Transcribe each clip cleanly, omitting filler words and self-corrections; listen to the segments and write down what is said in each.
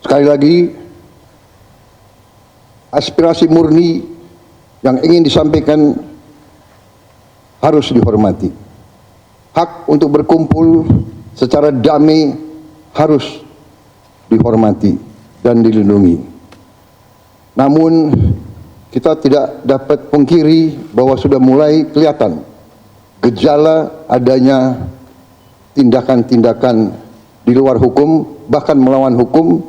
Sekali lagi, aspirasi murni yang ingin disampaikan harus dihormati. Hak untuk berkumpul secara damai harus dihormati dan dilindungi. Namun kita tidak dapat pungkiri bahwa sudah mulai kelihatan gejala adanya tindakan-tindakan di luar hukum, bahkan melawan hukum,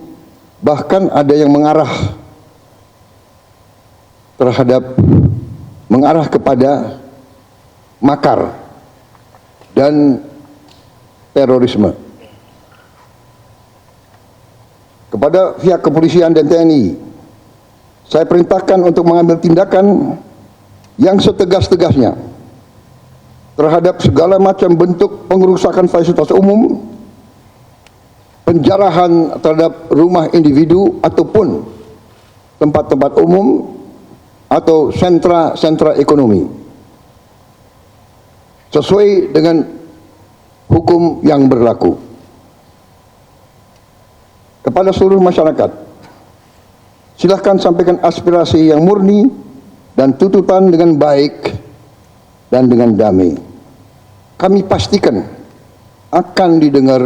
bahkan ada yang mengarah kepada makar dan terorisme. Kepada pihak kepolisian dan TNI, saya perintahkan untuk mengambil tindakan yang setegas-tegasnya terhadap segala macam bentuk pengerusakan fasilitas umum, penjarahan terhadap rumah individu ataupun tempat-tempat umum atau sentra-sentra ekonomi, sesuai dengan hukum yang berlaku. Kepada seluruh masyarakat, silahkan sampaikan aspirasi yang murni dan tuntutan dengan baik dan dengan damai. Kami pastikan akan didengar,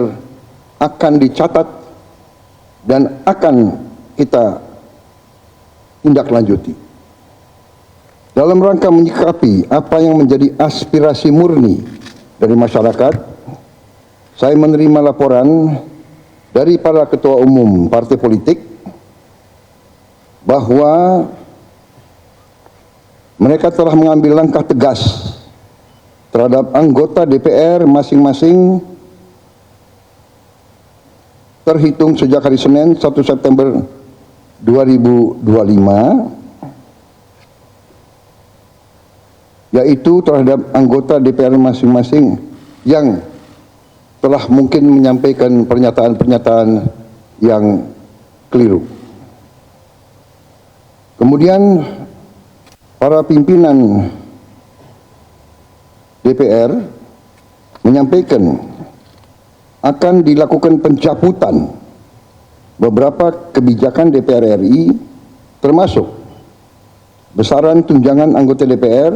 akan dicatat, dan akan kita tindak lanjuti. Dalam rangka menyikapi apa yang menjadi aspirasi murni dari masyarakat, saya menerima laporan dari para ketua umum partai politik bahwa mereka telah mengambil langkah tegas terhadap anggota DPR masing-masing terhitung sejak hari Senin 1 September 2025, yaitu terhadap anggota DPR masing-masing yang telah mungkin menyampaikan pernyataan-pernyataan yang keliru. Kemudian para pimpinan DPR menyampaikan akan dilakukan pencabutan beberapa kebijakan DPR RI, termasuk besaran tunjangan anggota DPR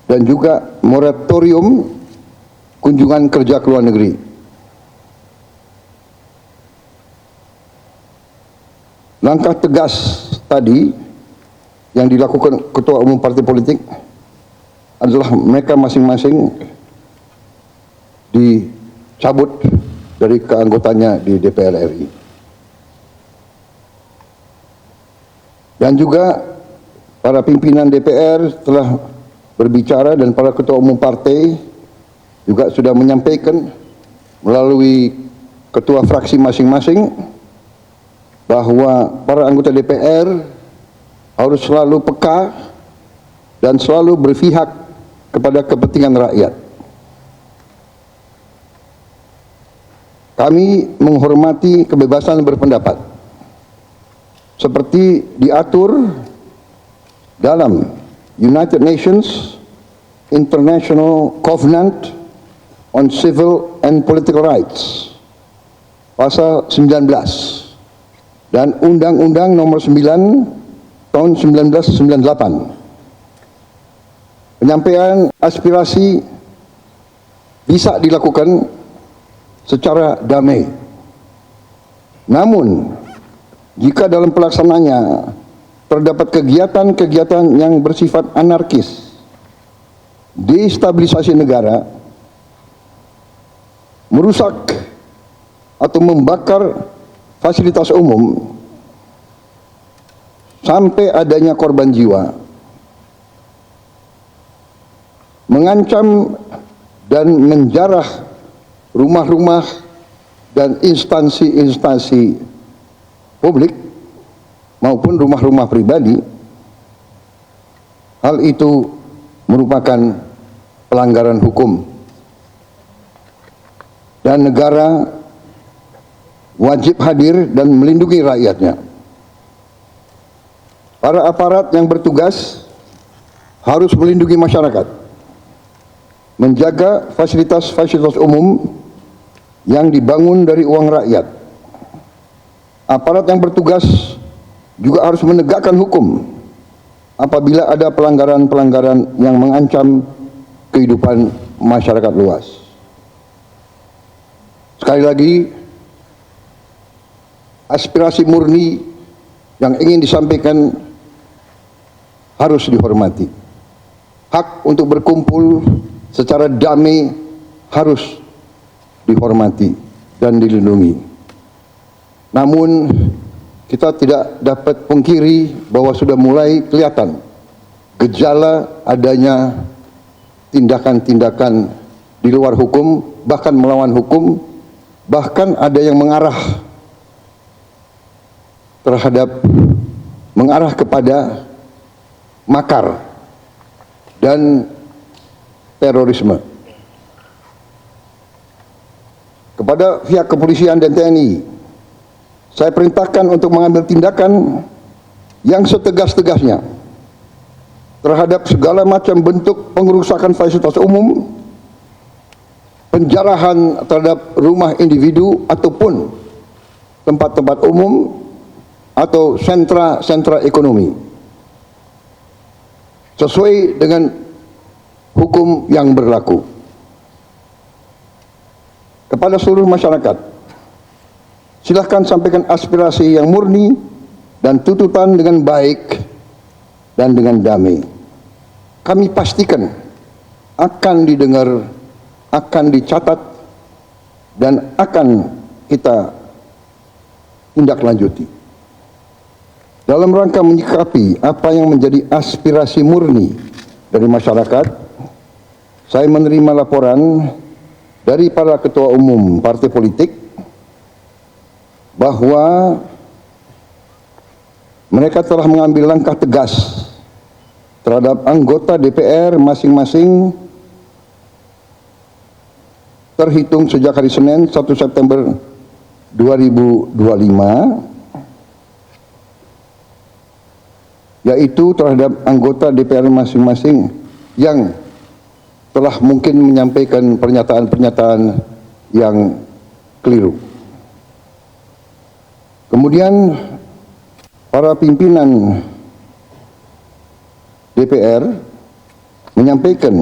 dan juga moratorium kunjungan kerja ke luar negeri. Langkah tegas tadi yang dilakukan ketua umum partai politik adalah mereka masing-masing dicabut dari keanggotanya di DPR RI. Dan juga para pimpinan DPR telah berbicara dan para ketua umum partai juga sudah menyampaikan melalui ketua fraksi masing-masing bahwa para anggota DPR harus selalu peka dan selalu berpihak kepada kepentingan rakyat. Kami menghormati kebebasan berpendapat seperti diatur dalam United Nations International Covenant on Civil and Political Rights pasal 19 dan Undang-Undang nomor 9 tahun 1998. Penyampaian aspirasi bisa dilakukan secara damai. Namun, jika dalam pelaksananya terdapat kegiatan-kegiatan yang bersifat anarkis, destabilisasi negara, merusak atau membakar fasilitas umum sampai adanya korban jiwa, mengancam dan menjarah rumah-rumah dan instansi-instansi publik maupun rumah-rumah pribadi, hal itu merupakan pelanggaran hukum. Dan negara wajib hadir dan melindungi rakyatnya. Para aparat yang bertugas harus melindungi masyarakat, menjaga fasilitas-fasilitas umum yang dibangun dari uang rakyat, Aparat yang bertugas juga harus menegakkan hukum apabila ada pelanggaran-pelanggaran yang mengancam kehidupan masyarakat luas. Sekali lagi, aspirasi murni yang ingin disampaikan harus dihormati. Hak untuk berkumpul secara damai harus dihormati dan dilindungi. Namun kita tidak dapat pungkiri bahwa sudah mulai kelihatan gejala adanya tindakan-tindakan di luar hukum, bahkan melawan hukum, bahkan ada yang mengarah kepada makar dan terorisme. Kepada pihak kepolisian dan TNI, saya perintahkan untuk mengambil tindakan yang setegas-tegasnya terhadap segala macam bentuk pengerusakan fasilitas umum, penjarahan terhadap rumah individu ataupun tempat-tempat umum atau sentra-sentra ekonomi, sesuai dengan hukum yang berlaku. Kepada seluruh masyarakat, silahkan sampaikan aspirasi yang murni dan tuntutan dengan baik dan dengan damai. Kami pastikan akan didengar, akan dicatat, dan akan kita tindak lanjuti. Dalam rangka menyikapi apa yang menjadi aspirasi murni dari masyarakat, saya menerima laporan dari para ketua umum partai politik bahwa mereka telah mengambil langkah tegas terhadap anggota DPR masing-masing terhitung sejak hari Senin 1 September 2025, yaitu terhadap anggota DPR masing-masing yang telah mungkin menyampaikan pernyataan-pernyataan yang keliru. Kemudian para pimpinan DPR menyampaikan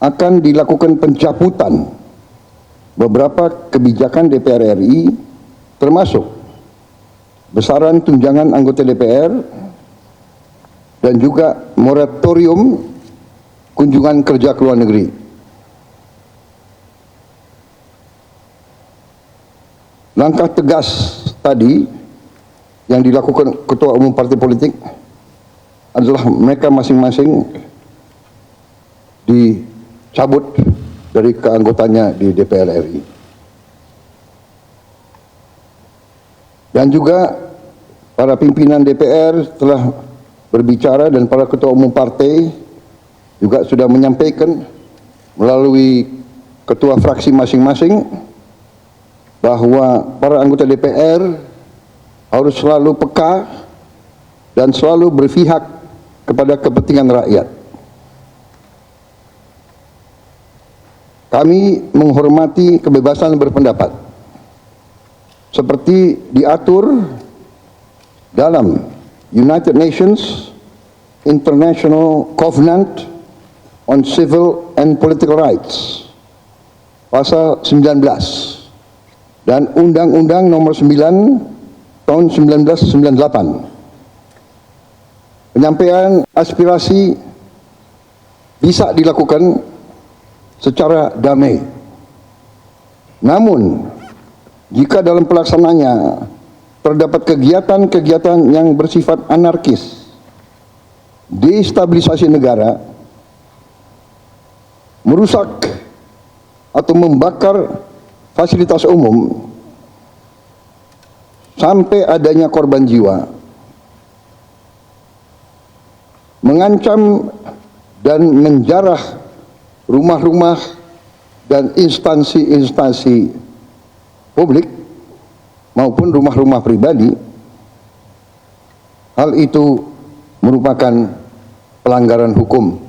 akan dilakukan pencabutan beberapa kebijakan DPR RI, termasuk besaran tunjangan anggota DPR dan juga moratorium kunjungan kerja ke luar negeri. Langkah tegas tadi yang dilakukan ketua umum partai politik adalah mereka masing-masing dicabut dari keanggotanya di DPR RI. Dan juga para pimpinan DPR telah berbicara dan para ketua umum partai juga sudah menyampaikan melalui ketua fraksi masing-masing bahwa para anggota DPR harus selalu peka dan selalu berpihak kepada kepentingan rakyat. Kami menghormati kebebasan berpendapat seperti diatur dalam United Nations International Covenant on Civil and Political Rights pasal 19 dan Undang-Undang nomor 9 tahun 1998. Penyampaian aspirasi bisa dilakukan secara damai. Namun, jika dalam pelaksananya terdapat kegiatan-kegiatan yang bersifat anarkis, destabilisasi negara, merusak atau membakar fasilitas umum sampai adanya korban jiwa, mengancam dan menjarah rumah-rumah dan instansi-instansi publik maupun rumah-rumah pribadi, hal itu merupakan pelanggaran hukum.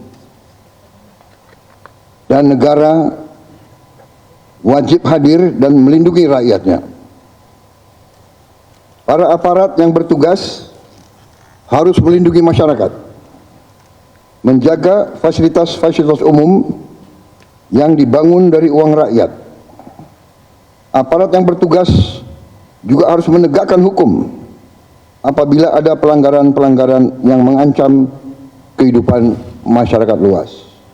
Dan negara wajib hadir dan melindungi rakyatnya. Para aparat yang bertugas harus melindungi masyarakat, menjaga fasilitas-fasilitas umum yang dibangun dari uang rakyat. Aparat yang bertugas juga harus menegakkan hukum apabila ada pelanggaran-pelanggaran yang mengancam kehidupan masyarakat luas.